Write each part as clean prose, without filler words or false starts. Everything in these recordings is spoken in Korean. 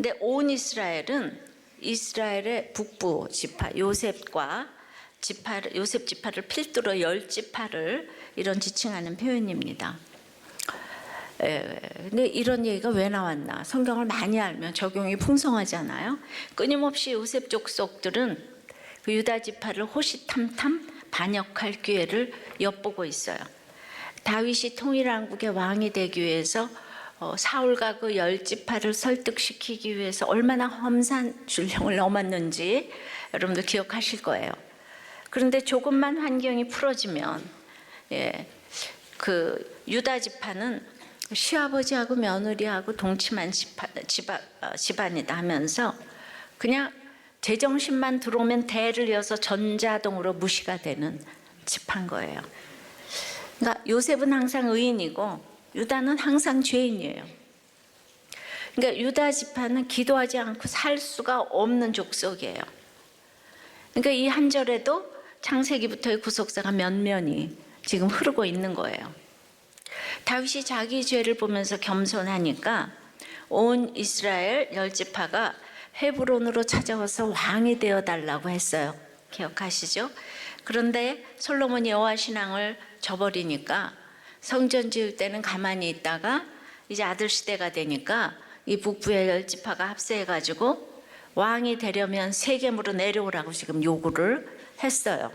근데 온 이스라엘은 이스라엘의 북부 지파 요셉과 요셉 지파를 필두로 10지파를 이런 지칭하는 표현입니다. 근데 이런 얘기가 왜 나왔나? 성경을 많이 알면 적용이 풍성하잖아요. 끊임없이 요셉 족속들은 그 유다 지파를 호시탐탐 반역할 기회를 엿보고 있어요. 다윗이 통일왕국의 왕이 되기 위해서 사울과 그 10지파를 설득시키기 위해서 얼마나 험산 줄령을 넘었는지 여러분들 기억하실 거예요. 그런데 조금만 환경이 풀어지면 그 유다 지파는 시아버지하고 며느리하고 동침한 집안이다 하면서 그냥 제정신만 들어오면 대를 이어서 전자동으로 무시가 되는 집한 거예요. 그러니까 요셉은 항상 의인이고 유다는 항상 죄인이에요. 그러니까 유다 지파는 기도하지 않고 살 수가 없는 족속이에요. 그러니까 이 한 절에도 창세기부터의 구속사가 면면이 지금 흐르고 있는 거예요. 다윗이 자기 죄를 보면서 겸손하니까 온 이스라엘 10지파가 헤브론으로 찾아와서 왕이 되어달라고 했어요. 기억하시죠? 그런데 솔로몬이 여호와 신앙을 저버리니까 성전 지을 때는 가만히 있다가 이제 아들 시대가 되니까 이 북부의 10지파가 합세해가지고 왕이 되려면 세겜으로 내려오라고 지금 요구를 했어요.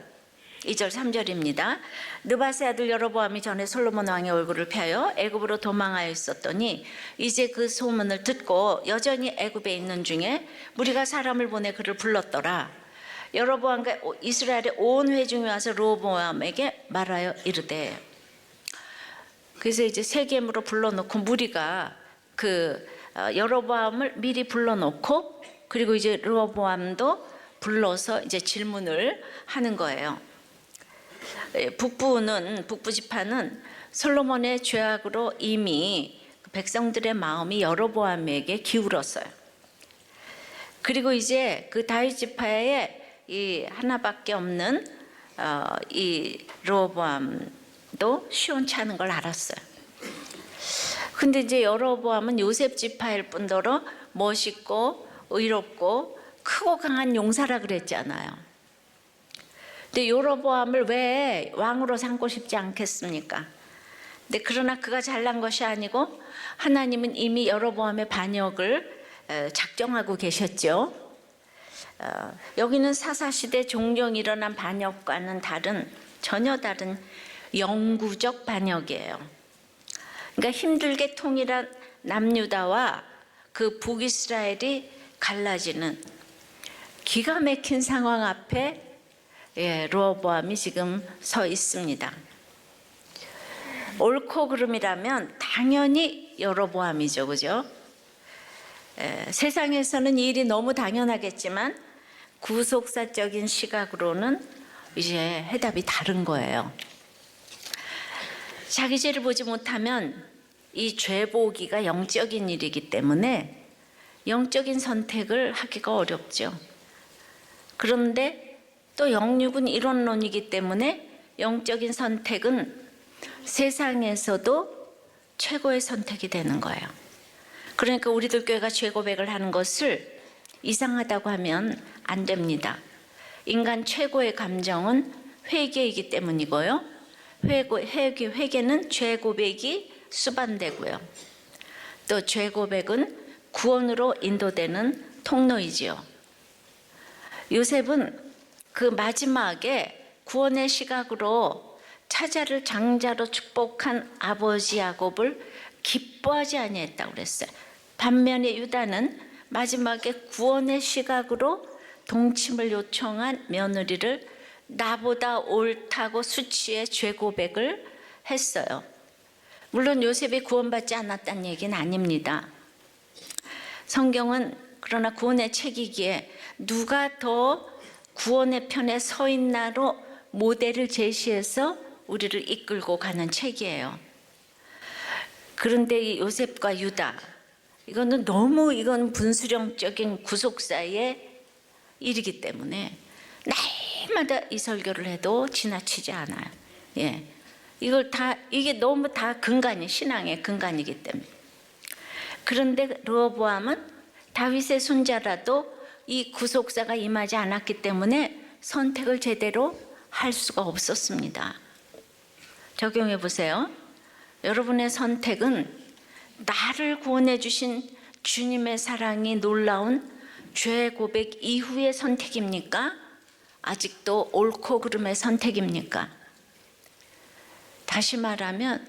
2절 3절입니다. 느밧의 아들 여로보암이 전에 솔로몬 왕의 얼굴을 피하여 애굽으로 도망하여 있었더니 이제 그 소문을 듣고 여전히 애굽에 있는 중에 무리가 사람을 보내 그를 불렀더라. 여로보암과 이스라엘의 온 회중이 와서 르호보암에게 말하여 이르되, 그래서 이제 세겜으로 불러놓고 무리가 그 여로보암을 미리 불러놓고 그리고 이제 르호보암도 불러서 이제 질문을 하는 거예요. 북부 지파는 솔로몬의 죄악으로 이미 백성들의 마음이 여로보암에게 기울었어요. 그리고 이제 그 다윗 지파에 이 하나밖에 없는 이 르호보암도 시원찮은 걸 알았어요. 근데 이제 여로보암은 요셉 지파일 뿐더러 멋있고 의롭고 크고 강한 용사라 그랬잖아요. 근데 여로보암을 왜 왕으로 삼고 싶지 않겠습니까? 근데 그러나 그가 잘난 것이 아니고 하나님은 이미 여로보암의 반역을 작정하고 계셨죠. 여기는 사사시대 종종 일어난 반역과는 전혀 다른 영구적 반역이에요. 그러니까 힘들게 통일한 남유다와 그 북이스라엘이 갈라지는 기가 막힌 상황 앞에 르호보암이 지금 서 있습니다. 옳고 그름이라면 당연히 여로보암이죠, 그죠? 세상에서는 이 일이 너무 당연하겠지만 구속사적인 시각으로는 이제 해답이 다른 거예요. 자기 죄를 보지 못하면 이 죄보기가 영적인 일이기 때문에 영적인 선택을 하기가 어렵죠. 그런데 또 영육은 이론론이기 때문에 영적인 선택은 세상에서도 최고의 선택이 되는 거예요. 그러니까 우리들 교회가 죄 고백을 하는 것을 이상하다고 하면 안 됩니다. 인간 최고의 감정은 회개이기 때문이고요. 회개는 죄 고백이 수반되고요. 또 죄 고백은 구원으로 인도되는 통로이지요. 요셉은 그 마지막에 구원의 시각으로 차자를 장자로 축복한 아버지 야곱을 기뻐하지 아니했다고 그랬어요. 반면에 유다는 마지막에 구원의 시각으로 동침을 요청한 며느리를 나보다 옳다고 수치의 죄 고백을 했어요. 물론 요셉이 구원받지 않았다는 얘기는 아닙니다. 성경은 그러나 구원의 책이기에 누가 더 구원의 편에 서 있나로 모델을 제시해서 우리를 이끌고 가는 책이에요. 그런데 이 요셉과 유다, 이건 분수령적인 구속사의 일이기 때문에 날마다 이 설교를 해도 지나치지 않아요. 이게 너무 다 신앙의 근간이기 때문에. 그런데 르호보암은 다윗의 손자라도 이 구속사가 임하지 않았기 때문에 선택을 제대로 할 수가 없었습니다. 적용해 보세요. 여러분의 선택은 나를 구원해 주신 주님의 사랑이 놀라운 죄 고백 이후의 선택입니까? 아직도 옳고 그름의 선택입니까? 다시 말하면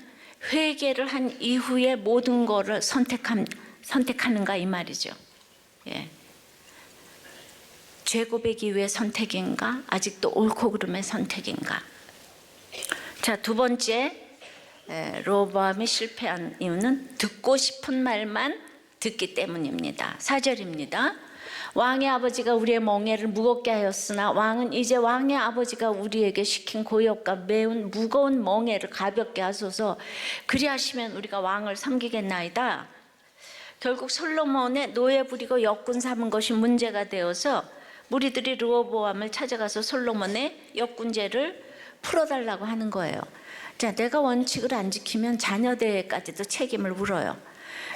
회개를 한 이후에 모든 것을 선택하는가 이 말이죠. 예. 죄 고백 이후의 선택인가? 아직도 옳고 그름의 선택인가? 자, 두 번째, 르호보암이 실패한 이유는 듣고 싶은 말만 듣기 때문입니다. 4절입니다. 왕의 아버지가 우리의 멍에를 무겁게 하였으나 왕은 이제 왕의 아버지가 우리에게 시킨 고역과 매운 무거운 멍에를 가볍게 하소서. 그리하시면 우리가 왕을 섬기겠나이다. 결국 솔로몬의 노예 부리고 역군 삼은 것이 문제가 되어서 무리들이 르호보암을 찾아가서 솔로몬의 역군죄를 풀어달라고 하는 거예요. 자, 내가 원칙을 안 지키면 자녀 대회까지도 책임을 물어요.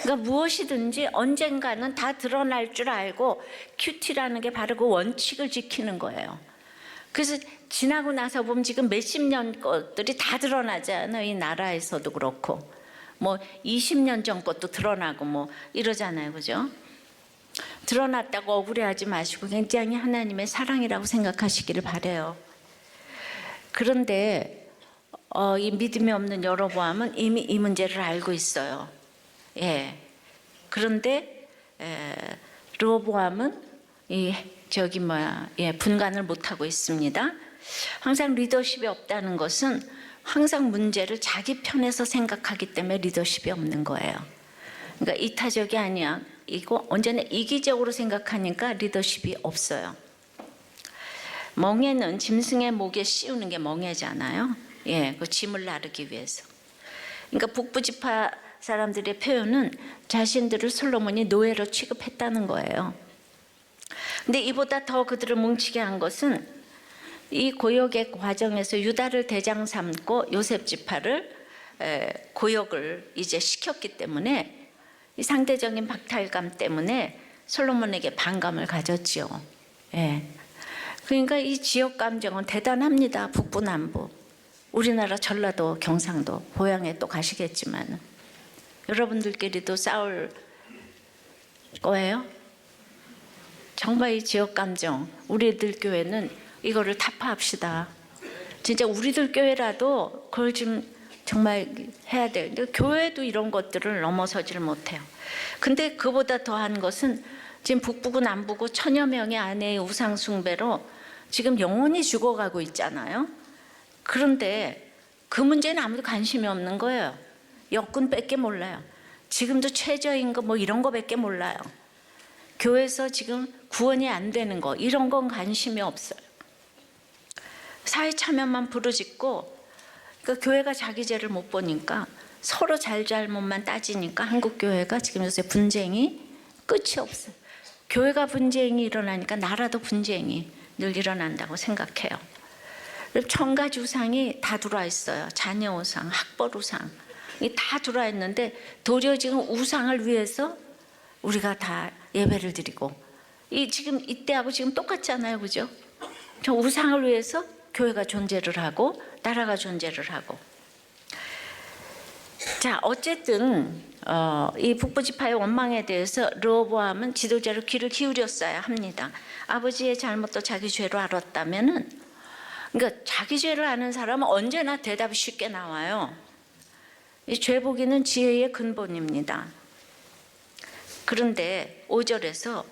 그러니까 무엇이든지 언젠가는 다 드러날 줄 알고 큐티라는 게 바로 그 원칙을 지키는 거예요. 그래서 지나고 나서 보면 지금 몇십 년 것들이 다 드러나잖아요. 이 나라에서도 그렇고 뭐 20년 전 것도 드러나고 뭐 이러잖아요. 그죠? 드러났다고 억울해하지 마시고 굉장히 하나님의 사랑이라고 생각하시기를 바라요. 그런데 이 믿음이 없는 여로보암은 이미 이 문제를 알고 있어요. 예. 그런데 르호보암은 분간을 못 하고 있습니다. 항상 리더십이 없다는 것은 항상 문제를 자기 편에서 생각하기 때문에 리더십이 없는 거예요. 그러니까 이타적이 아니야. 이거 언제나 이기적으로 생각하니까 리더십이 없어요. 멍에는 짐승의 목에 씌우는 게 멍에잖아요. 예, 그 짐을 나르기 위해서. 그러니까 북부 지파 사람들의 표현은 자신들을 솔로몬이 노예로 취급했다는 거예요. 근데 이보다 더 그들을 뭉치게 한 것은 이 고역의 과정에서 유다를 대장 삼고 요셉 지파를 고역을 이제 시켰기 때문에 이 상대적인 박탈감 때문에 솔로몬에게 반감을 가졌지요. 예. 그러니까 이 지역 감정은 대단합니다. 북부 남부. 우리나라 전라도 경상도 고향에 또 가시겠지만 여러분들끼리도 싸울 거예요. 정말 이 지역 감정 우리들 교회는 이거를 타파합시다. 진짜 우리들 교회라도 그걸 좀 정말 해야 돼요. 근데 교회도 이런 것들을 넘어서지를 못해요. 근데 그보다 더한 것은 지금 북부고 남부고 천여 명의 아내의 우상 숭배로 지금 영혼이 죽어가고 있잖아요. 그런데 그 문제는 아무도 관심이 없는 거예요. 역군밖에 몰라요. 지금도 최저임금 뭐 이런 거밖에 몰라요. 교회에서 지금 구원이 안 되는 거 이런 건 관심이 없어요. 사회 참여만 부르짖고 그러니까 교회가 자기 죄를 못 보니까 서로 잘잘못만 따지니까 한국 교회가 지금 요새 분쟁이 끝이 없어요. 교회가 분쟁이 일어나니까 나라도 분쟁이 늘 일어난다고 생각해요. 천 가지 우상이 다 들어와 있어요. 자녀 우상, 학벌 우상 다 들어와 있는데 도리어 지금 우상을 위해서 우리가 다 예배를 드리고 지금 이때하고 지금 똑같잖아요. 그죠? 저 우상을 위해서 교회가 존재를 하고 나라가 존재를 하고 자 어쨌든 이 북부 지파의 원망에 대해서 르호보암은 지도자로 귀를 기울였어야 합니다. 아버지의 잘못도 자기 죄로 알았다면은 그러니까 자기 죄를 아는 사람은 언제나 대답이 쉽게 나와요. 이 죄보기는 지혜의 근본입니다. 그런데 5절에서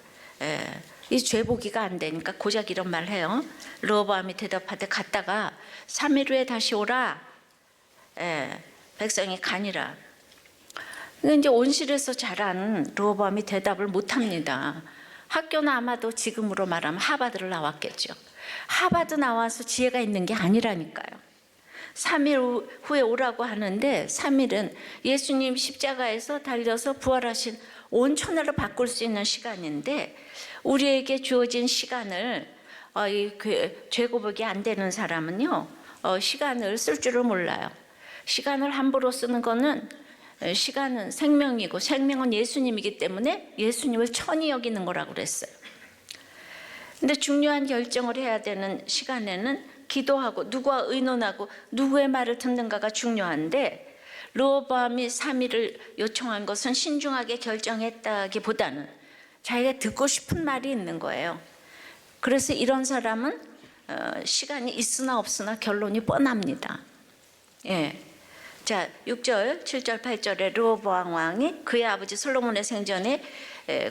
이 죄보기가 안 되니까 고작 이런 말 해요. 르호보암이 대답하되 갔다가 3일 후에 다시 오라. 백성이 가니라. 이제 온실에서 자란 르호보암이 대답을 못합니다. 학교는 아마도 지금으로 말하면 하버드를 나왔겠죠. 하버드 나와서 지혜가 있는 게 아니라니까요. 3일 후에 오라고 하는데 3일은 예수님 십자가에서 달려서 부활하신 온 천하를 바꿀 수 있는 시간인데 우리에게 주어진 시간을 죄 고백이 안 되는 사람은요 시간을 쓸 줄을 몰라요. 시간을 함부로 쓰는 거는 시간은 생명이고 생명은 예수님이기 때문에 예수님을 천히 여기는 거라고 그랬어요. 근데 중요한 결정을 해야 되는 시간에는 기도하고 누구와 의논하고 누구의 말을 듣는가가 중요한데, 르호보암이 3위를 요청한 것은 신중하게 결정했다기보다는 자기가 듣고 싶은 말이 있는 거예요. 그래서 이런 사람은 시간이 있으나 없으나 결론이 뻔합니다. 예. 자, 6절, 7절, 8절에 르호보암 왕이 그의 아버지 솔로몬의 생전에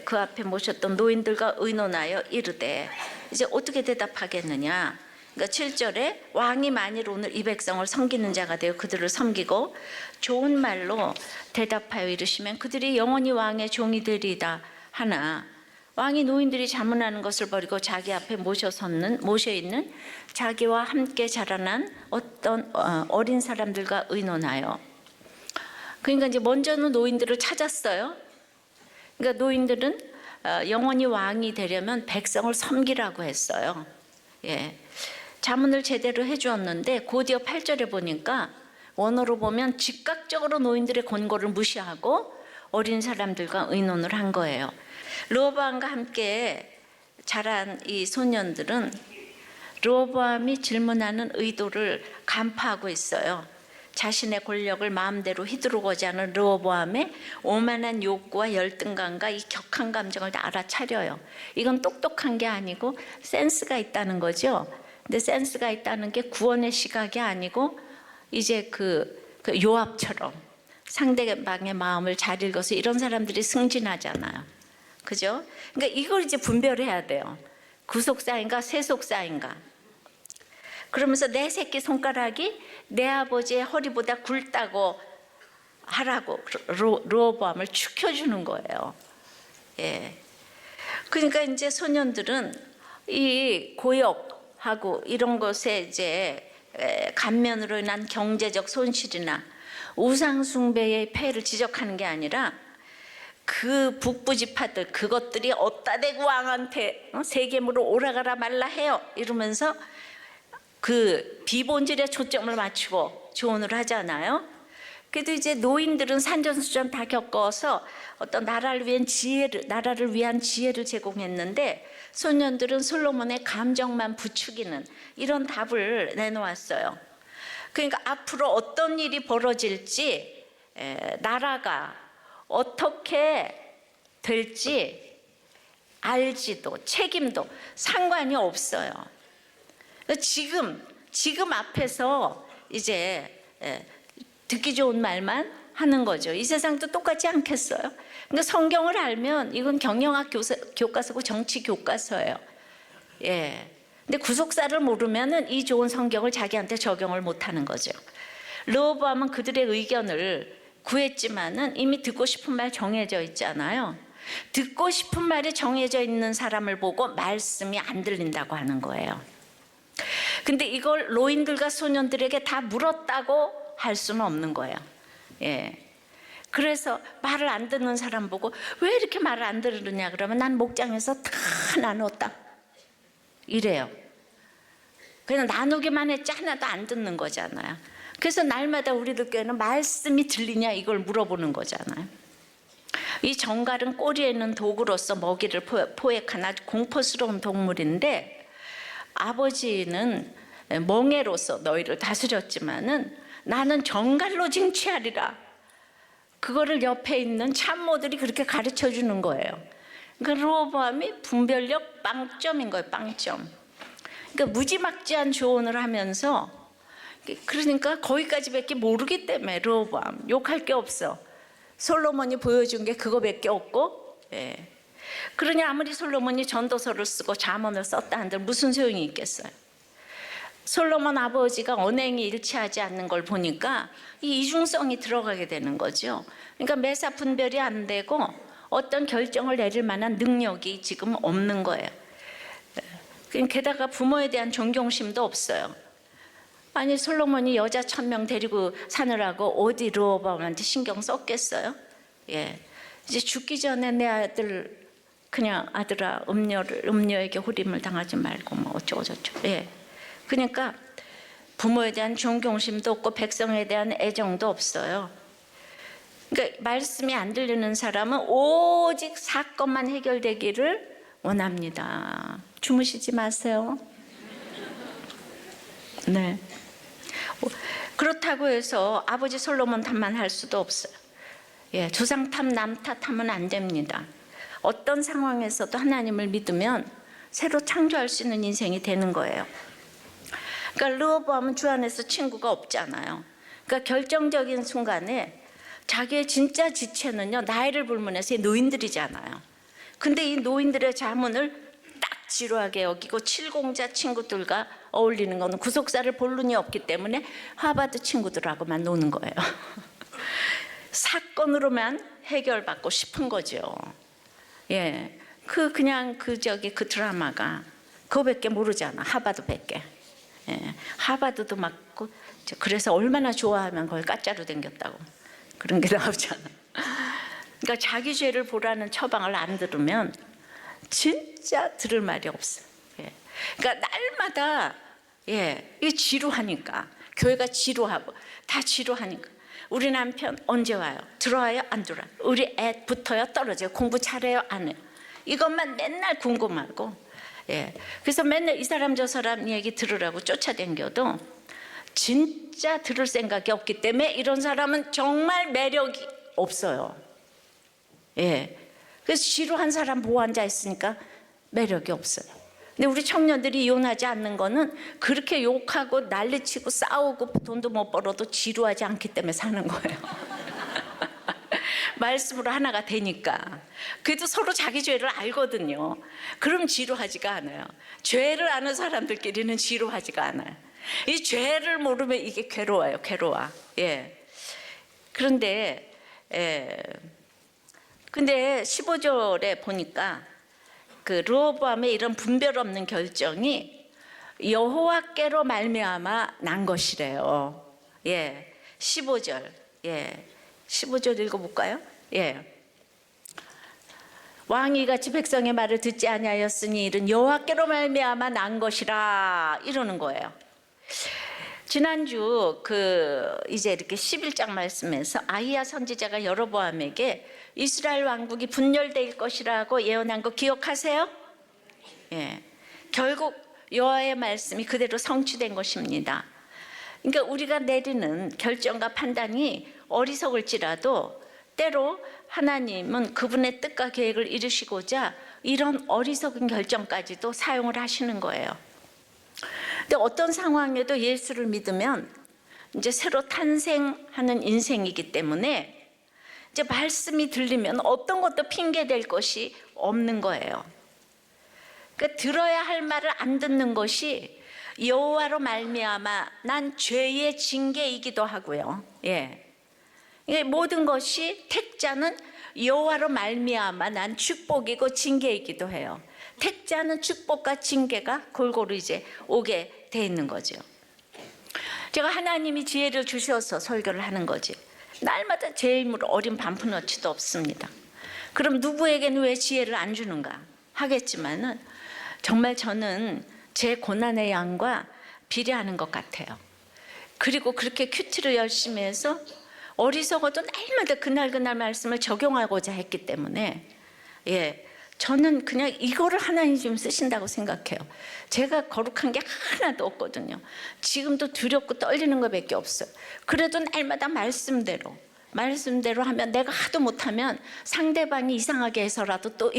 그 앞에 모셨던 노인들과 의논하여 이르되, 이제 어떻게 대답하겠느냐. 그러니까 7절에 왕이 만일 오늘 이 백성을 섬기는 자가 되어 그들을 섬기고 좋은 말로 대답하여 이르시면 그들이 영원히 왕의 종이 되리이다 하나, 왕이 노인들이 자문하는 것을 버리고 자기 앞에 모셔 있는 자기와 함께 자라난 어떤 어린 사람들과 의논하여. 그러니까 이제 먼저는 노인들을 찾았어요. 그러니까 노인들은 영원히 왕이 되려면 백성을 섬기라고 했어요. 예. 자문을 제대로 해주었는데 곧이어 8절에 보니까 원어로 보면 즉각적으로 노인들의 권고를 무시하고 어린 사람들과 의논을 한 거예요. 르호보암과 함께 자란 이 소년들은 르호보암이 질문하는 의도를 간파하고 있어요. 자신의 권력을 마음대로 휘두르고자 하는 르호보암의 오만한 욕구와 열등감과 이 격한 감정을 다 알아차려요. 이건 똑똑한 게 아니고 센스가 있다는 거죠. 근데 센스가 있다는 게 구원의 시각이 아니고 이제 그 요압처럼 상대방의 마음을 잘 읽어서 이런 사람들이 승진하잖아요. 그죠? 그러니까 이걸 이제 분별해야 돼요. 구속사인가 세속사인가. 그러면서 내 새끼 손가락이 내 아버지의 허리보다 굵다고 하라고 르호보암을 축혀주는 거예요. 예. 그러니까 이제 소년들은 이 고역하고 이런 것에 이제 감면으로 인한 경제적 손실이나 우상숭배의 폐해를 지적하는 게 아니라 그 북부지파들 그것들이 어따 대고 왕한테 세겜으로 오라가라 말라 해요 이러면서 그 비본질에 초점을 맞추고 조언을 하잖아요. 그래도 이제 노인들은 산전수전 다 겪어서 어떤 나라를 위한 지혜를 제공했는데 소년들은 솔로몬의 감정만 부추기는 이런 답을 내놓았어요. 그러니까 앞으로 어떤 일이 벌어질지, 나라가 어떻게 될지 알지도 책임도 상관이 없어요. 지금 앞에서 이제 듣기 좋은 말만 하는 거죠. 이 세상도 똑같지 않겠어요? 그러니까 성경을 알면 이건 경영학 교과서고 정치 교과서예요. 예. 근데 구속사를 모르면은 이 좋은 성경을 자기한테 적용을 못하는 거죠. 르호보암은 그들의 의견을 구했지만은 이미 듣고 싶은 말 정해져 있잖아요. 듣고 싶은 말이 정해져 있는 사람을 보고 말씀이 안 들린다고 하는 거예요. 근데 이걸 노인들과 소년들에게 다 물었다고 할 수는 없는 거예요. 예. 그래서 말을 안 듣는 사람 보고 왜 이렇게 말을 안 들으느냐 그러면 난 목장에서 다 나눴다 이래요. 그냥 나누기만 했지 하나도 안 듣는 거잖아요. 그래서 날마다 우리들 교회는 말씀이 들리냐 이걸 물어보는 거잖아요. 이 정갈은 꼬리에 있는 도구로서 먹이를 포획한 아주 공포스러운 동물인데, 아버지는 멍에로서 너희를 다스렸지만은 나는 정갈로 징취하리라. 그거를 옆에 있는 참모들이 그렇게 가르쳐 주는 거예요. 그러니까 르호보암이 분별력 빵점인 거예요. 빵점. 그러니까 무지막지한 조언을 하면서, 그러니까 거기까지밖에 모르기 때문에 르호보암 욕할 게 없어. 솔로몬이 보여준 게 그거밖에 없고, 예. 그러니 아무리 솔로몬이 전도서를 쓰고 잠언을 썼다 한들 무슨 소용이 있겠어요. 솔로몬 아버지가 언행이 일치하지 않는 걸 보니까 이 이중성이 들어가게 되는 거죠. 그러니까 매사 분별이 안 되고 어떤 결정을 내릴 만한 능력이 지금 없는 거예요. 게다가 부모에 대한 존경심도 없어요. 아니 솔로몬이 여자 1000명 데리고 사느라고 어디 르호보암한테 신경 썼겠어요? 예. 이제 죽기 전에 내 아들 그냥 아들아 음녀에게 호림을 당하지 말고 뭐 어쩌고저쩌고. 예. 그러니까 부모에 대한 존경심도 없고 백성에 대한 애정도 없어요. 그러니까 말씀이 안 들리는 사람은 오직 사건만 해결되기를 원합니다. 주무시지 마세요. 네. 그렇다고 해서 아버지 솔로몬 탓만 할 수도 없어요. 예, 조상 탓, 남 탓하면 안 됩니다. 어떤 상황에서도 하나님을 믿으면 새로 창조할 수 있는 인생이 되는 거예요. 그러니까 르호보암은 주 안에서 친구가 없잖아요. 그러니까 결정적인 순간에 자기의 진짜 지체는요, 나이를 불문해서 노인들이잖아요. 근데 이 노인들의 자문을 딱 지루하게 여기고 칠공자 친구들과 어울리는 거는 구속사를 볼 눈이 없기 때문에 하버드 친구들하고만 노는 거예요. 사건으로만 해결받고 싶은 거죠. 예, 그 드라마가 그거밖에 모르잖아. 하버드밖에. 예, 하버드도 맞고 그래서 얼마나 좋아하면 거기 가짜로 댕겼다고 그런 게 나오잖아. 그러니까 자기 죄를 보라는 처방을 안 들으면 진짜 들을 말이 없어. 예, 그러니까 날마다 이 지루하니까 교회가 지루하고 다 지루하니까 우리 남편 언제 와요? 들어와요? 안 들어와요? 우리 애 붙어요? 떨어져요? 공부 잘해요? 안 해요? 이것만 맨날 궁금하고 그래서 맨날 이 사람 저 사람 얘기 들으라고 쫓아다녀도 진짜 들을 생각이 없기 때문에 이런 사람은 정말 매력이 없어요. 그래서 지루한 사람 보고 앉아 있으니까 매력이 없어요. 근데 우리 청년들이 이혼하지 않는 거는 그렇게 욕하고 난리치고 싸우고 돈도 못 벌어도 지루하지 않기 때문에 사는 거예요. 말씀으로 하나가 되니까. 그래도 서로 자기 죄를 알거든요. 그럼 지루하지가 않아요. 죄를 아는 사람들끼리는 지루하지가 않아요. 이 죄를 모르면 이게 괴로워요. 괴로워. 그런데 근데 15절에 보니까 그 르호보암의 이런 분별 없는 결정이 여호와께로 말미암아 난 것이래요. 15절. 15절 읽어볼까요? 왕이 이같이 백성의 말을 듣지 아니하였으니 이는 여호와께로 말미암아 난 것이라 이러는 거예요. 지난주 이제 이렇게 11장 말씀에서 아히야 선지자가 여로보암에게 이스라엘 왕국이 분열될 것이라고 예언한 거 기억하세요? 결국 여호와의 말씀이 그대로 성취된 것입니다. 그러니까 우리가 내리는 결정과 판단이 어리석을지라도 때로 하나님은 그분의 뜻과 계획을 이루시고자 이런 어리석은 결정까지도 사용을 하시는 거예요. 근데 어떤 상황에도 예수를 믿으면 이제 새로 탄생하는 인생이기 때문에 이제 말씀이 들리면 어떤 것도 핑계 댈 것이 없는 거예요. 그러니까 들어야 할 말을 안 듣는 것이 여호와로 말미암아 난 죄의 징계이기도 하고요. 모든 것이 택자는 여호와로 말미암아 난 축복이고 징계이기도 해요. 택자는 축복과 징계가 골고루 이제 오게 돼 있는 거죠. 제가 하나님이 지혜를 주셔서 설교를 하는 거지. 날마다 제 힘으로 어린 반푼어치도 없습니다. 그럼 누구에게는 왜 지혜를 안 주는가 하겠지만은 정말 저는 제 고난의 양과 비례하는 것 같아요. 그리고 그렇게 큐티를 열심히 해서 어리석어도 날마다 그날 말씀을 적용하고자 했기 때문에 저는 그냥 이거를 하나님 지금 쓰신다고 생각해요. 제가 거룩한 게 하나도 없거든요. 지금도 두렵고 떨리는 것밖에 없어요. 그래도 날마다 말씀대로 하면 내가 하도 못하면 상대방이 이상하게 해서라도 또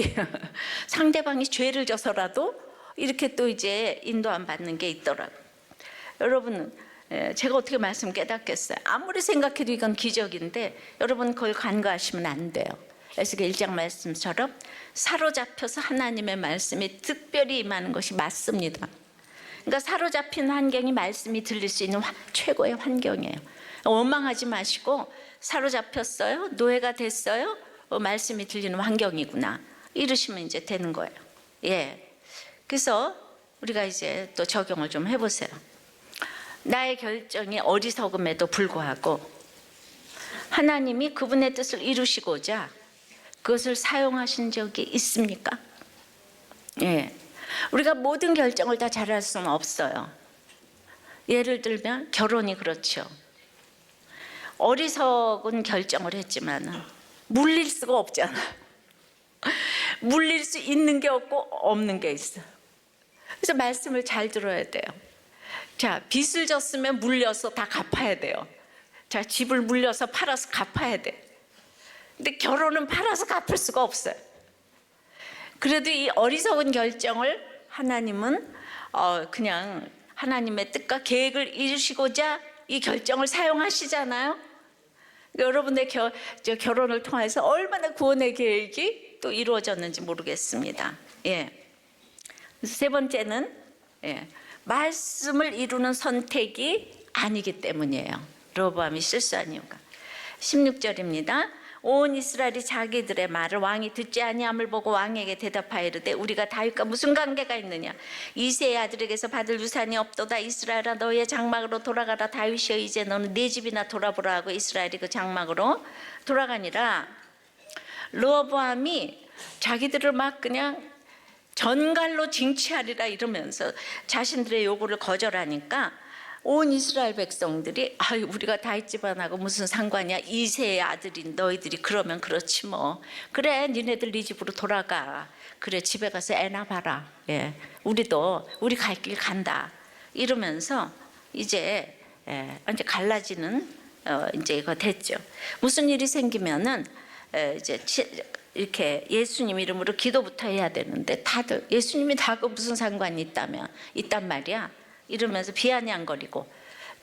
상대방이 죄를 져서라도 이렇게 또 이제 인도함 받는 게 있더라고요. 여러분 제가 어떻게 말씀 깨닫겠어요? 아무리 생각해도 이건 기적인데 여러분 그걸 간과하시면 안 돼요. 에스겔 1장 말씀처럼 사로잡혀서 하나님의 말씀이 특별히 임하는 것이 맞습니다. 그러니까 사로잡힌 환경이 말씀이 들릴 수 있는 최고의 환경이에요. 원망하지 마시고 사로잡혔어요? 노예가 됐어요? 말씀이 들리는 환경이구나 이러시면 이제 되는 거예요. 그래서 우리가 이제 또 적용을 좀 해보세요. 나의 결정이 어리석음에도 불구하고 하나님이 그분의 뜻을 이루시고자 그것을 사용하신 적이 있습니까? 우리가 모든 결정을 다 잘할 수는 없어요. 예를 들면 결혼이 그렇죠. 어리석은 결정을 했지만 물릴 수가 없잖아. 물릴 수 있는 게 없고 없는 게 있어. 그래서 말씀을 잘 들어야 돼요. 자, 빚을 졌으면 물려서 다 갚아야 돼요. 자, 집을 물려서 팔아서 갚아야 돼. 근데 결혼은 팔아서 갚을 수가 없어요. 그래도 이 어리석은 결정을 하나님은 그냥 하나님의 뜻과 계획을 이루시고자 이 결정을 사용하시잖아요. 여러분의 결혼을 통해서 얼마나 구원의 계획이 또 이루어졌는지 모르겠습니다. 예. 세 번째는 말씀을 이루는 선택이 아니기 때문이에요. 르호보암이 실수한 이유가 16절입니다. 온 이스라엘이 자기들의 말을 왕이 듣지 아니함을 보고 왕에게 대답하여 이르되 우리가 다윗과 무슨 관계가 있느냐. 이새의 아들에게서 받을 유산이 없도다. 이스라엘아 너희의 장막으로 돌아가라. 다윗이여 이제 너는 네 집이나 돌아보라 하고 이스라엘이 그 장막으로 돌아가니라. 르호보암이 자기들을 막 그냥 전갈로 징치하리라 이러면서 자신들의 요구를 거절하니까 온 이스라엘 백성들이 아유 우리가 다윗 집안하고 무슨 상관이야. 이새의 아들인 너희들이 그러면 그렇지 뭐. 그래 니네들 네 집으로 돌아가. 그래 집에 가서 애나 봐라. 예, 우리도 우리 갈 길 간다. 이러면서 이제 갈라지는 이제 이거 됐죠. 무슨 일이 생기면은 이제 이렇게 예수님 이름으로 기도부터 해야 되는데 다들 예수님이 다하고 무슨 상관이 있단 말이야. 이러면서 비아냥거리고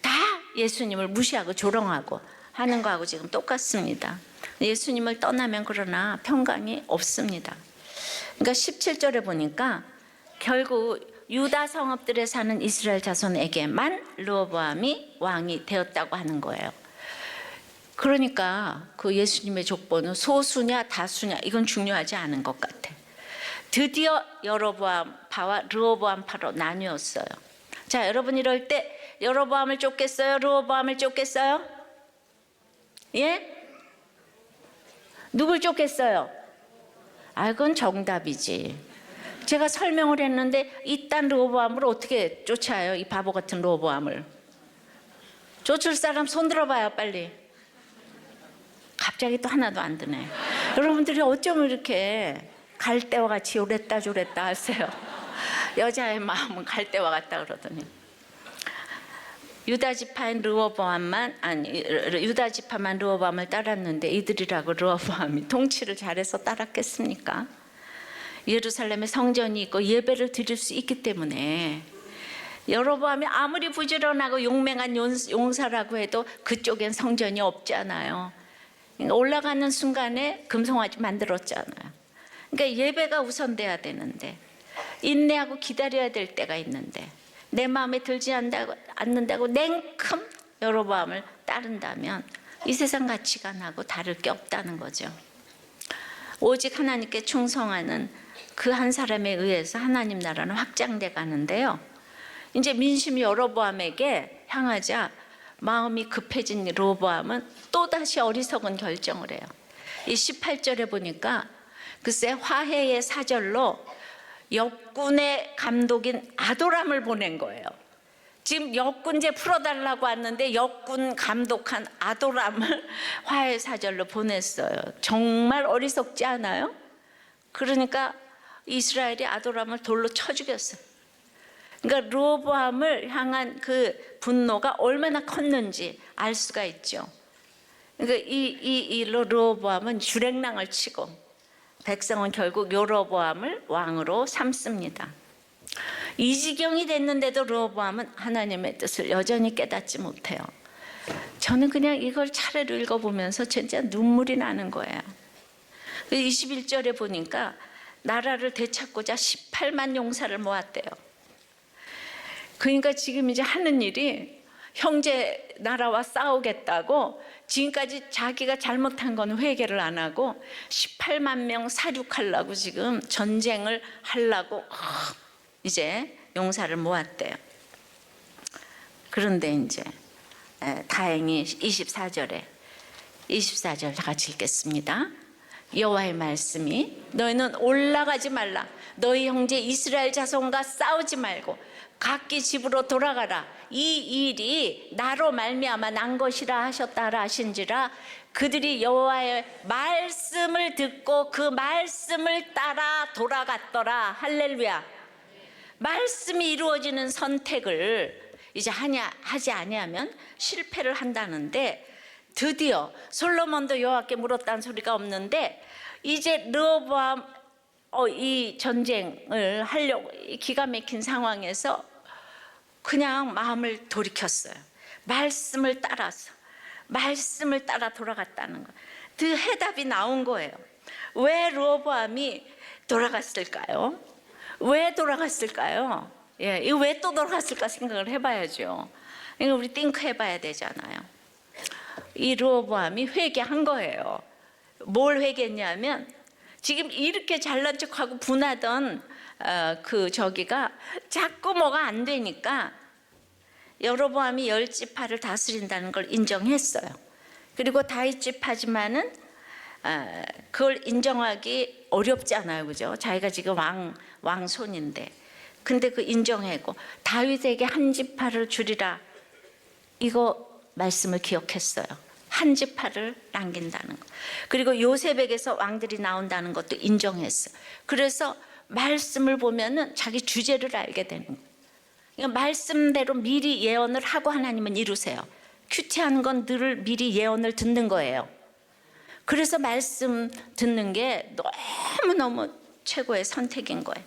다 예수님을 무시하고 조롱하고 하는 거하고 지금 똑같습니다. 예수님을 떠나면 그러나 평강이 없습니다. 그러니까 17절에 보니까 결국 유다 성읍들에 사는 이스라엘 자손에게만 르호보암이 왕이 되었다고 하는 거예요. 그러니까 그 예수님의 족보는 소수냐 다수냐 이건 중요하지 않은 것 같아. 드디어 여로보암파와 르호보암파로 나뉘었어요. 자, 여러분 이럴 때 여로보암을 쫓겠어요? 르호보암을 쫓겠어요? 예? 누굴 쫓겠어요? 아, 그건 정답이지. 제가 설명을 했는데 이딴 르호보암을 어떻게 쫓아요? 이 바보 같은 르호보암을. 쫓을 사람 손 들어봐요 빨리. 갑자기 또 하나도 안 드네. 여러분들이 어쩜 이렇게 갈대와 같이 요랬다 저랬다 하세요? 여자의 마음은 갈대와 같다 그러더니 유다 지파만 르호보암을 따랐는데 이들이라고 르호보암이 통치를 잘해서 따랐겠습니까? 예루살렘에 성전이 있고 예배를 드릴 수 있기 때문에 여로보암이 아무리 부지런하고 용맹한 용사라고 해도 그쪽엔 성전이 없잖아요. 그러니까 올라가는 순간에 금송아지 만들었잖아요. 그러니까 예배가 우선돼야 되는데 인내하고 기다려야 될 때가 있는데 내 마음에 들지 않는다고 냉큼 여로보암을 따른다면 이 세상 가치관하고 다를 게 없다는 거죠. 오직 하나님께 충성하는 그 한 사람에 의해서 하나님 나라는 확장돼 가는데요. 이제 민심이 여로보암에게 향하자 마음이 급해진 르호보암은 또다시 어리석은 결정을 해요. 이 18절에 보니까 글쎄 화해의 사절로 역군의 감독인 아도람을 보낸 거예요. 지금 역군제 풀어달라고 왔는데 역군 감독한 아도람을 화해 사절로 보냈어요. 정말 어리석지 않아요? 그러니까 이스라엘이 아도람을 돌로 쳐 죽였어요. 그러니까 르호보암을 향한 그 분노가 얼마나 컸는지 알 수가 있죠. 그러니까 이 르호보암은 주랭랑을 치고 백성은 결국 여로보암을 왕으로 삼습니다. 이 지경이 됐는데도 르호보암은 하나님의 뜻을 여전히 깨닫지 못해요. 저는 그냥 이걸 차례로 읽어보면서 진짜 눈물이 나는 거예요. 21절에 보니까 나라를 되찾고자 18만 용사를 모았대요. 그러니까 지금 이제 하는 일이 형제 나라와 싸우겠다고 지금까지 자기가 잘못한 건 회개를 안 하고 18만 명 사륙하려고 지금 전쟁을 하려고 이제 용사를 모았대요. 그런데 이제 다행히 24절 다 같이 읽겠습니다. 여호와의 말씀이 너희는 올라가지 말라. 너희 형제 이스라엘 자손과 싸우지 말고 각기 집으로 돌아가라. 이 일이 나로 말미암아 난 것이라 하셨다라 하신지라 그들이 여호와의 말씀을 듣고 그 말씀을 따라 돌아갔더라. 할렐루야. 말씀이 이루어지는 선택을 이제 하지 아니하면 실패를 한다는데, 드디어 솔로몬도 여호와께 물었다는 소리가 없는데 이제 르호보암 이 전쟁을 하려고 기가 막힌 상황에서 그냥 마음을 돌이켰어요. 말씀을 따라서, 말씀을 따라 돌아갔다는 거. 그 해답이 나온 거예요. 왜 르호보암이 돌아갔을까요? 왜 돌아갔을까요? 예, 이거 왜 또 돌아갔을까 생각을 해봐야죠. 이거 우리 띵크 해봐야 되잖아요. 이 르호보암이 회개한 거예요. 뭘 회개했냐면, 지금 이렇게 잘난 척하고 분하던 그 저기가 자꾸 뭐가 안 되니까 여로보암이 10지파를 다스린다는 걸 인정했어요. 그리고 다윗 지파지만은 그걸 인정하기 어렵잖아요, 그죠? 자기가 지금 왕손인데. 근데 그 인정하고 다윗에게 한 지파를 주리라, 이거 말씀을 기억했어요. 한 지파를 남긴다는 거. 그리고 요셉에게서 왕들이 나온다는 것도 인정했어요. 그래서 말씀을 보면은 자기 주제를 알게 되는 거예요. 그러니까 말씀대로 미리 예언을 하고 하나님은 이루세요. 큐티하는 건 늘 미리 예언을 듣는 거예요. 그래서 말씀 듣는 게 너무너무 최고의 선택인 거예요.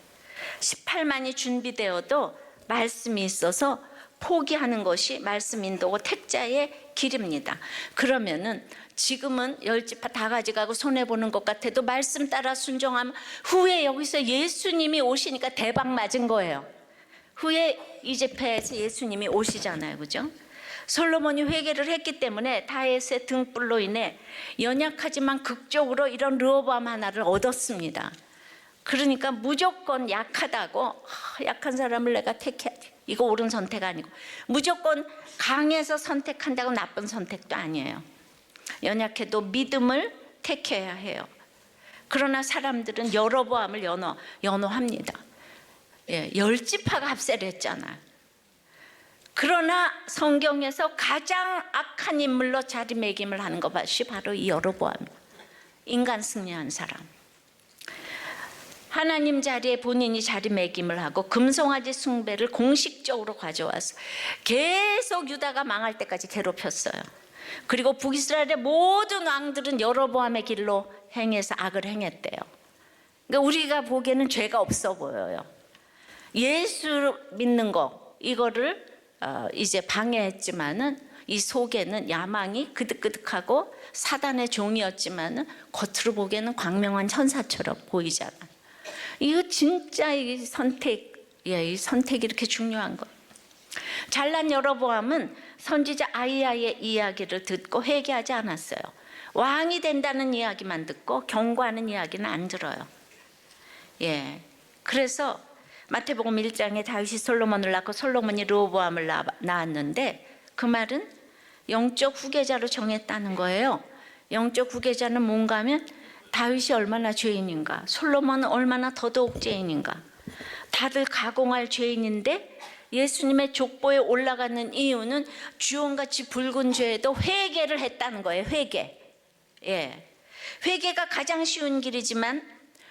18만이 준비되어도 말씀이 있어서 포기하는 것이 말씀 인도고 택자의 길입니다. 그러면은 지금은 10지파 다 가져가고 손해보는 것 같아도 말씀 따라 순종하면 후에 여기서 예수님이 오시니까 대박 맞은 거예요. 후에 이 집회에서 예수님이 오시잖아요, 그죠? 솔로몬이 회개를 했기 때문에 다윗의 등불로 인해 연약하지만 극적으로 이런 르호보암 하나를 얻었습니다. 그러니까 무조건 약하다고 약한 사람을 내가 택해야지, 이거 옳은 선택 아니고, 무조건 강해서 선택한다고 나쁜 선택도 아니에요. 연약해도 믿음을 택해야 해요. 그러나 사람들은 여로보암을 연호합니다. 예, 10지파가 합세를 했잖아요. 그러나 성경에서 가장 악한 인물로 자리매김을 하는 것이 바로 이 여로보암, 인간 승리한 사람. 하나님 자리에 본인이 자리매김을 하고 금송아지 숭배를 공식적으로 가져와서 계속 유다가 망할 때까지 괴롭혔어요. 그리고 북이스라엘의 모든 왕들은 여로보암의 길로 행해서 악을 행했대요. 그러니까 우리가 보기에는 죄가 없어 보여요. 예수 믿는 거 이거를 이제 방해했지만은 이 속에는 야망이 그득그득하고 사단의 종이었지만은 겉으로 보기에는 광명한 천사처럼 보이잖아요. 이거 진짜 이 선택이 이렇게 중요한 거예요. 잘난 여로보암은 선지자 아히야의 이야기를 듣고 회개하지 않았어요. 왕이 된다는 이야기만 듣고 경고하는 이야기는 안 들어요. 예, 그래서 마태복음 1장에 다윗이 솔로몬을 낳고 솔로몬이 르호보암을 낳았는데 그 말은 영적 후계자로 정했다는 거예요. 영적 후계자는 뭔가 하면 다윗이 얼마나 죄인인가, 솔로몬은 얼마나 더더욱 죄인인가, 다들 가공할 죄인인데 예수님의 족보에 올라가는 이유는 주홍같이 붉은 죄에도 회개를 했다는 거예요. 회개. 예, 회개가 가장 쉬운 길이지만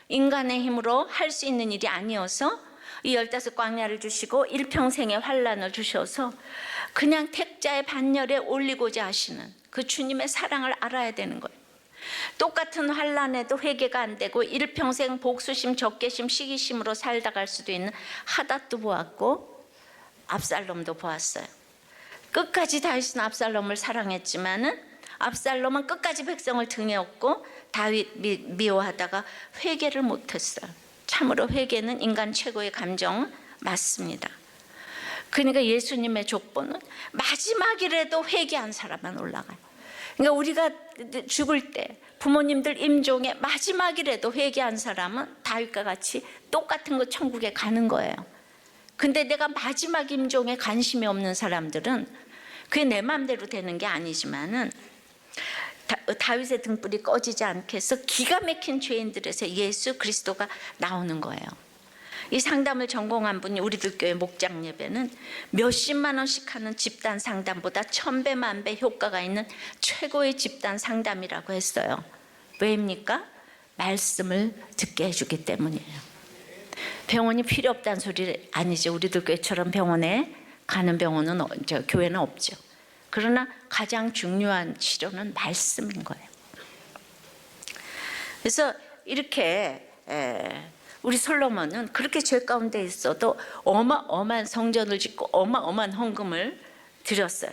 인간의 힘으로 할 수 있는 일이 아니어서 이 15광야를 주시고 일평생의 환난을 주셔서 그냥 택자의 반열에 올리고자 하시는 그 주님의 사랑을 알아야 되는 거예요. 똑같은 환난에도 회개가 안 되고 일평생 복수심, 적개심, 시기심으로 살다 갈 수도 있는 하닷도 보았고 압살롬도 보았어요. 끝까지 다윗은 압살롬을 사랑했지만은 압살롬은 끝까지 백성을 등에 업고 다윗 미워하다가 회개를 못했어요. 참으로 회개는 인간 최고의 감정 맞습니다. 그러니까 예수님의 족보는 마지막이라도 회개한 사람만 올라가요. 그러니까 우리가 죽을 때 부모님들 임종에 마지막이라도 회개한 사람은 다윗과 같이 똑같은 거 천국에 가는 거예요. 근데 내가 마지막 임종에 관심이 없는 사람들은 그게 내 마음대로 되는 게 아니지만은 다윗의 등불이 꺼지지 않게 해서 기가 막힌 죄인들에서 예수 그리스도가 나오는 거예요. 이 상담을 전공한 분이 우리들 교회 목장 예배는 몇십만 원씩 하는 집단 상담보다 1000배 만배 효과가 있는 최고의 집단 상담이라고 했어요. 왜입니까? 말씀을 듣게 해주기 때문이에요. 병원이 필요 없다는 소리 아니죠. 우리들 교회처럼 병원에 가는 병원은 교회는 없죠. 그러나 가장 중요한 치료는 말씀인 거예요. 그래서 이렇게 우리 솔로몬은 그렇게 죄 가운데 있어도 어마어마한 성전을 짓고 어마어마한 헌금을 드렸어요.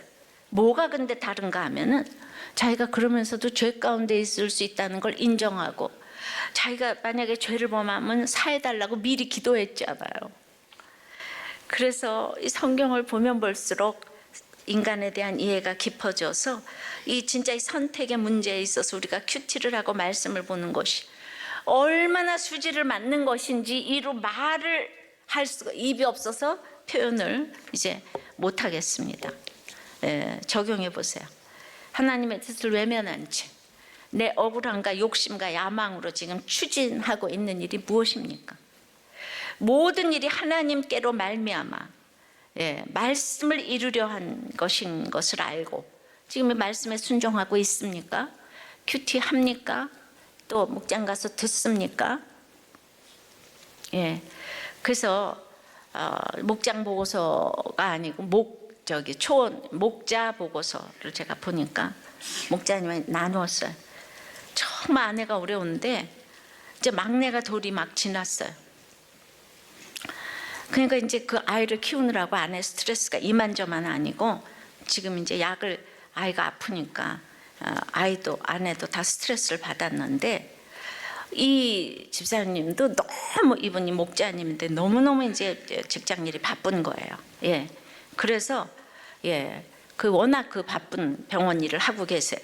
뭐가 근데 다른가 하면은 자기가 그러면서도 죄 가운데 있을 수 있다는 걸 인정하고 자기가 만약에 죄를 범하면 사해달라고 미리 기도했잖아요. 그래서 이 성경을 보면 볼수록 인간에 대한 이해가 깊어져서 이 진짜 이 선택의 문제에 있어서 우리가 큐티를 하고 말씀을 보는 것이 얼마나 수지를 맞는 것인지 이로 말을 할 수가 입이 없어서 표현을 이제 못 하겠습니다. 적용해 보세요. 하나님의 뜻을 외면한 채 내 억울함과 욕심과 야망으로 지금 추진하고 있는 일이 무엇입니까? 모든 일이 하나님께로 말미암아 말씀을 이루려 한 것인 것을 알고 지금 이 말씀에 순종하고 있습니까? 큐티 합니까? 또 목장 가서 듣습니까? 그래서 목장 보고서가 아니고 초원 목자 보고서를 제가 보니까 목자님이 나누었어요. 정말 아내가 어려운데 이제 막내가 돌이 막 지났어요. 그러니까 이제 그 아이를 키우느라고 아내 스트레스가 이만저만 아니고 지금 이제 약을 아이가 아프니까 아이도 아내도 다 스트레스를 받았는데 이 집사님도 너무 이분이 목자님인데 너무너무 이제 직장 일이 바쁜 거예요. 그래서 그 워낙 그 바쁜 병원 일을 하고 계세요.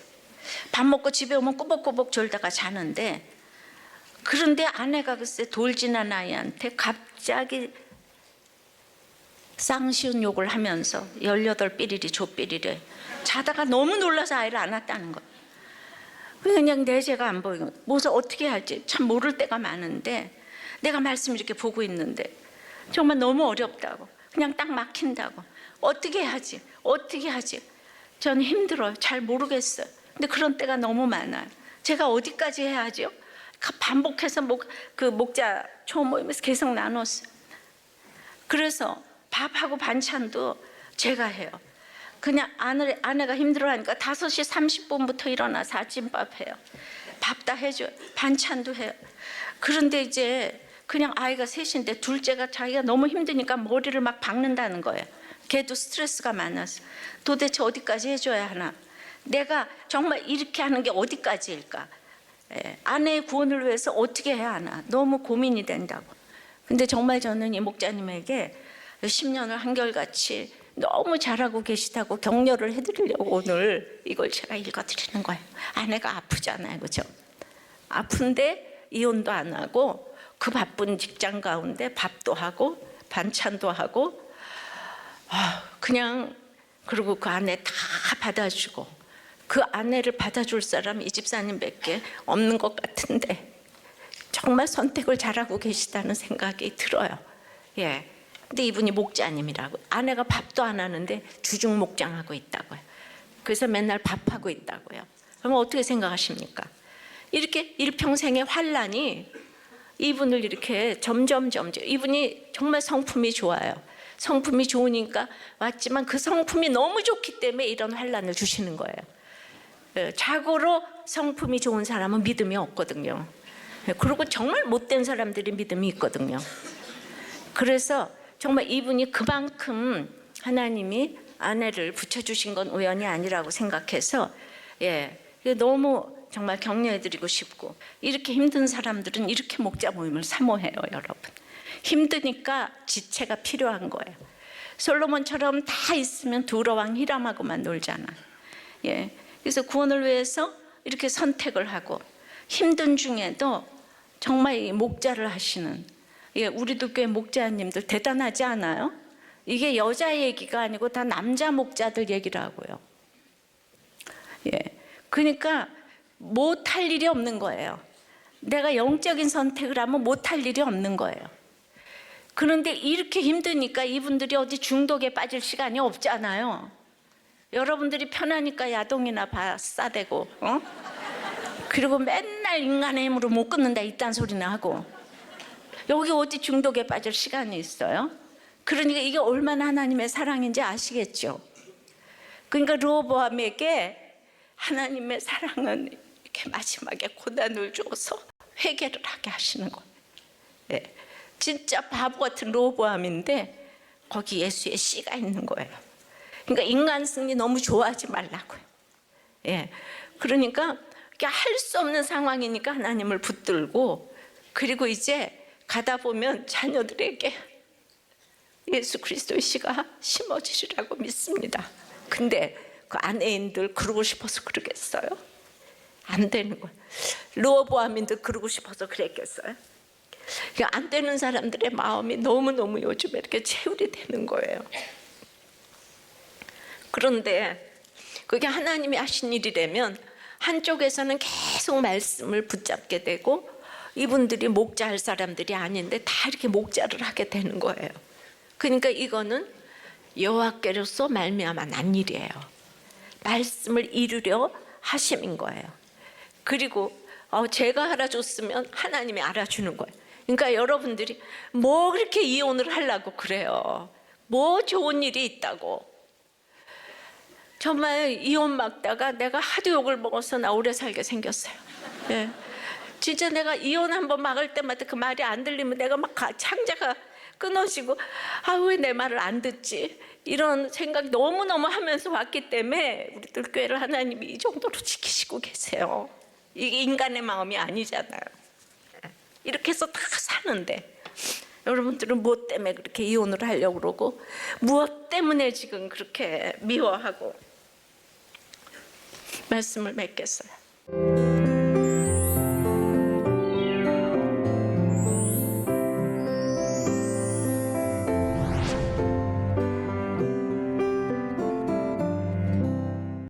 밥 먹고 집에 오면 꾸벅꾸벅 졸다가 자는데 그런데 아내가 글쎄 돌 지난 아이한테 갑자기 쌍시운 욕을 하면서 18삐리리 조삐리리 자다가 너무 놀라서 아이를 안았다는 거예요. 그냥 내 죄가 안 보이고 무엇을 어떻게 할지 참 모를 때가 많은데 내가 말씀 이렇게 보고 있는데 정말 너무 어렵다고 그냥 딱 막힌다고 어떻게 하지 저는 힘들어요. 잘 모르겠어요. 근데 그런 때가 너무 많아요. 제가 어디까지 해야죠? 반복해서 그 목자 초모임에서 계속 나눴어요. 그래서 밥하고 반찬도 제가 해요. 그냥 아내가 힘들어하니까 5시 30분부터 일어나서 아침밥 해요. 밥 다 해줘요. 반찬도 해요. 그런데 이제 그냥 아이가 셋인데 둘째가 자기가 너무 힘드니까 머리를 막 박는다는 거예요. 걔도 스트레스가 많아서 도대체 어디까지 해줘야 하나? 내가 정말 이렇게 하는 게 어디까지일까? 아내의 구원을 위해서 어떻게 해야 하나? 너무 고민이 된다고. 근데 정말 저는 이 목자님에게 10년을 한결같이 너무 잘하고 계시다고 격려를 해드리려고 오늘 이걸 제가 읽어드리는 거예요. 아내가 아프잖아요, 그죠? 아픈데 이혼도 안 하고 그 바쁜 직장 가운데 밥도 하고 반찬도 하고 그냥 그리고 그 아내 다 받아주고 그 아내를 받아줄 사람 이 집사님밖에 없는 것 같은데 정말 선택을 잘하고 계시다는 생각이 들어요. 근데 이분이 목자님이라고 아내가 밥도 안 하는데 주중 목장하고 있다고요. 그래서 맨날 밥하고 있다고요. 그럼 어떻게 생각하십니까? 이렇게 일평생의 환란이 이분을 이렇게 점점 이분이 정말 성품이 좋아요. 성품이 좋으니까 왔지만 그 성품이 너무 좋기 때문에 이런 환란을 주시는 거예요. 자고로 성품이 좋은 사람은 믿음이 없거든요. 그리고 정말 못된 사람들이 믿음이 있거든요. 그래서 정말 이분이 그만큼 하나님이 아내를 붙여주신 건 우연이 아니라고 생각해서 너무 정말 격려해드리고 싶고 이렇게 힘든 사람들은 이렇게 목자 모임을 사모해요, 여러분. 힘드니까 지체가 필요한 거예요. 솔로몬처럼 다 있으면 두로왕 히람하고만 놀잖아. 그래서 구원을 위해서 이렇게 선택을 하고 힘든 중에도 정말 이 목자를 하시는 우리도 꽤 목자님들 대단하지 않아요? 이게 여자 얘기가 아니고 다 남자 목자들 얘기라고요. 그러니까 못할 일이 없는 거예요. 내가 영적인 선택을 하면 못할 일이 없는 거예요. 그런데 이렇게 힘드니까 이분들이 어디 중독에 빠질 시간이 없잖아요. 여러분들이 편하니까 야동이나 싸대고, 그리고 맨날 인간의 힘으로 못 끊는다 이딴 소리나 하고, 여기 어디 중독에 빠질 시간이 있어요? 그러니까 이게 얼마나 하나님의 사랑인지 아시겠죠? 그러니까 르호보암에게 하나님의 사랑은 이렇게 마지막에 고난을 줘서 회개를 하게 하시는 거예요. 예. 진짜 바보 같은 르호보암인데 거기 예수의 씨가 있는 거예요. 그러니까 인간 승리 너무 좋아하지 말라고요. 예. 그러니까 할 수 없는 상황이니까 하나님을 붙들고, 그리고 이제 가다 보면 자녀들에게 예수 그리스도의 씨가 심어지리라고 믿습니다. 근데 그 아내인들 그러고 싶어서 그러겠어요? 안 되는 거예요. 르호보암인들 그러고 싶어서 그랬겠어요? 안 되는 사람들의 마음이 너무너무 요즘에 이렇게 체울이 되는 거예요. 그런데 그게 하나님이 하신 일이라면 한쪽에서는 계속 말씀을 붙잡게 되고, 이분들이 목자할 사람들이 아닌데 다 이렇게 목자를 하게 되는 거예요. 그러니까 이거는 여호와께로서 말미암아 난 일이에요. 말씀을 이루려 하심인 거예요. 그리고 제가 알아줬으면 하나님이 알아주는 거예요. 그러니까 여러분들이 뭐 그렇게 이혼을 하려고 그래요? 뭐 좋은 일이 있다고. 정말 이혼 막다가 내가 하도 욕을 먹어서 나 오래 살게 생겼어요. 예. 진짜 내가 이혼 한번 막을 때마다 그 말이 안 들리면 내가 막 창자가 끊어지고, 왜 내 말을 안 듣지? 이런 생각 너무너무 하면서 왔기 때문에 우리들 교회를 하나님이 이 정도로 지키시고 계세요. 이게 인간의 마음이 아니잖아요. 이렇게 해서 다 사는데 여러분들은 무엇 때문에 그렇게 이혼을 하려고 그러고, 무엇 때문에 지금 그렇게 미워하고 말씀을 맺겠어요?